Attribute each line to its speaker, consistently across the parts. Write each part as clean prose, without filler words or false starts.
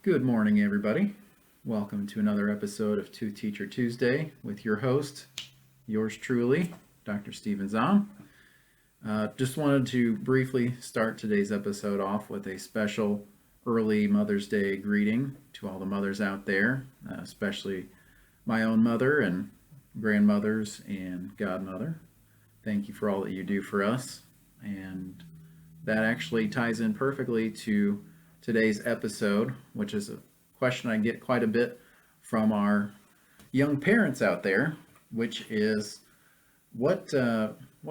Speaker 1: Good morning, everybody. Welcome to another episode of Tooth Teacher Tuesday with your host, yours truly, Dr. Stephen Zahm. Just wanted to briefly start today's episode off with a special early Mother's Day greeting to all the mothers out there, especially my own mother and grandmothers and godmother. Thank you for all that you do for us. And that actually ties in perfectly to today's episode, which is a question I get quite a bit from our young parents out there, which is what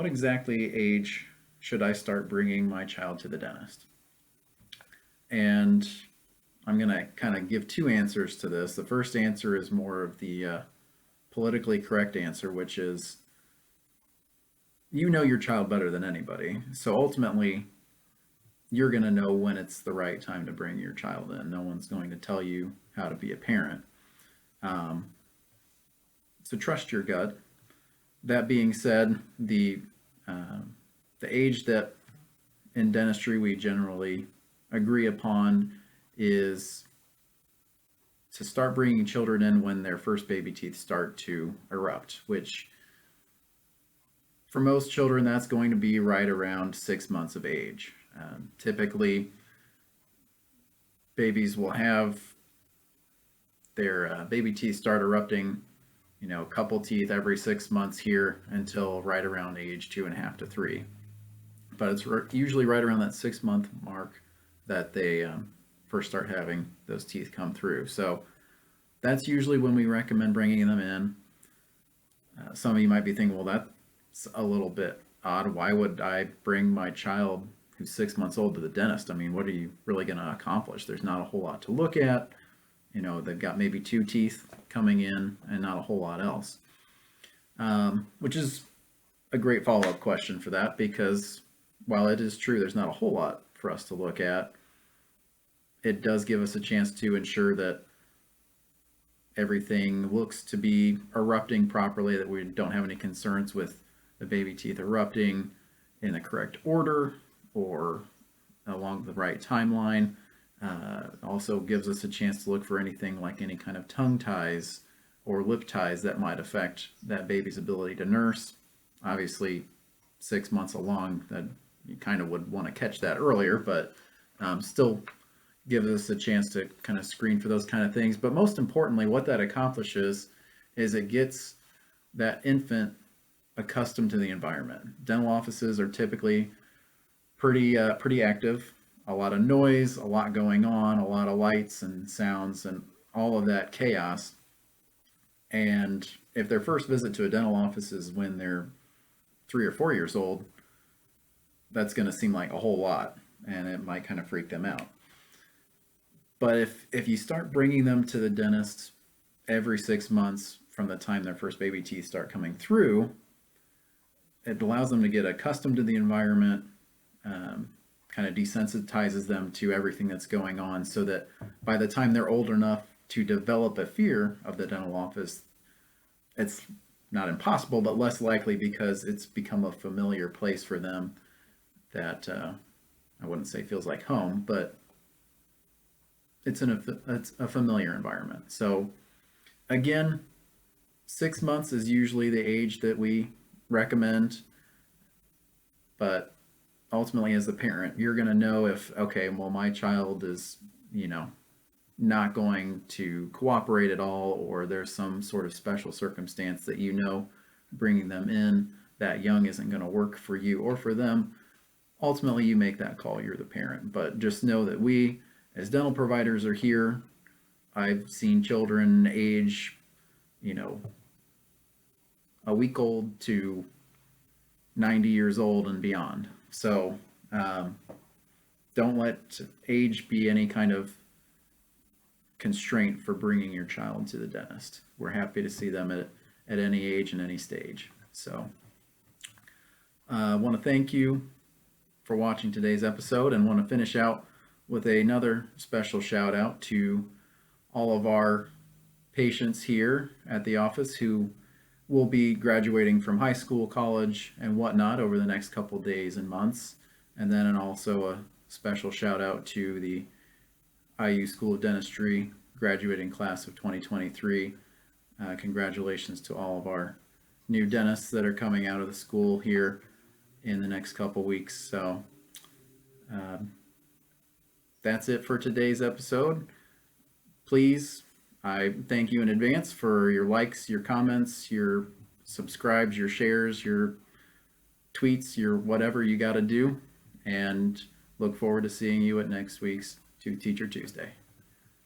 Speaker 1: exactly age should I start bringing my child to the dentist? And I'm going to kind of give two answers to this. The first answer is more of the politically correct answer, which is you know your child better than anybody. So ultimately, you're going to know when it's the right time to bring your child in. No one's going to tell you how to be a parent. Um, so trust your gut. That being said, the age that in dentistry we generally agree upon is to start bringing children in when their first baby teeth start to erupt, which for most children that's going to be right around 6 months of age. Typically, babies will have their baby teeth start erupting, a couple teeth every 6 months here until right around age 2.5 to 3. But it's usually right around that 6 month mark that they first start having those teeth come through. So that's usually when we recommend bringing them in. Some of you might be thinking, well, that's a little bit odd. Why would I bring my child who's 6 months old to the dentist? I mean, what are you really going to accomplish? There's not a whole lot to look at. They've got maybe 2 teeth coming in and not a whole lot else. Which is a great follow-up question for that, because while it is true there's not a whole lot for us to look at, it does give us a chance to ensure that everything looks to be erupting properly, that we don't have any concerns with the baby teeth erupting in the correct order or along the right timeline. Also gives us a chance to look for anything like any kind of tongue ties or lip ties that might affect that baby's ability to nurse. Obviously, 6 months along, that you kind of would want to catch that earlier, but still gives us a chance to kind of screen for those kind of things. But most importantly, what that accomplishes is it gets that infant accustomed to the environment. Dental offices are typically pretty active, a lot of noise, a lot going on, a lot of lights and sounds and all of that chaos. And if their first visit to a dental office is when they're 3 or 4 years old, that's going to seem like a whole lot, and it might kind of freak them out. But if you start bringing them to the dentist every 6 months from the time their first baby teeth start coming through, it allows them to get accustomed to the environment, kind of desensitizes them to everything that's going on, so that by the time they're old enough to develop a fear of the dental office, it's not impossible, but less likely, because it's become a familiar place for them that I wouldn't say feels like home, but it's a familiar environment. So again, 6 months is usually the age that we recommend, but ultimately as the parent, you're going to know if, okay, well, my child is, not going to cooperate at all, or there's some sort of special circumstance that bringing them in that young isn't going to work for you or for them. Ultimately, you make that call. You're the parent. But just know that we, as dental providers, are here. I've seen children age, a week old to 90 years old and beyond. So don't let age be any kind of constraint for bringing your child to the dentist. We're happy to see them at any age and any stage. So I want to thank you for watching today's episode, and want to finish out with another special shout out to all of our patients here at the office who will be graduating from high school, college, and whatnot over the next couple days and months. And then also a special shout out to the IU School of Dentistry graduating class of 2023. Congratulations to all of our new dentists that are coming out of the school here in the next couple weeks. So that's it for today's episode. Please, I thank you in advance for your likes, your comments, your subscribes, your shares, your tweets, your whatever you got to do. And look forward to seeing you at next week's Teacher Tuesday.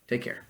Speaker 1: Take care.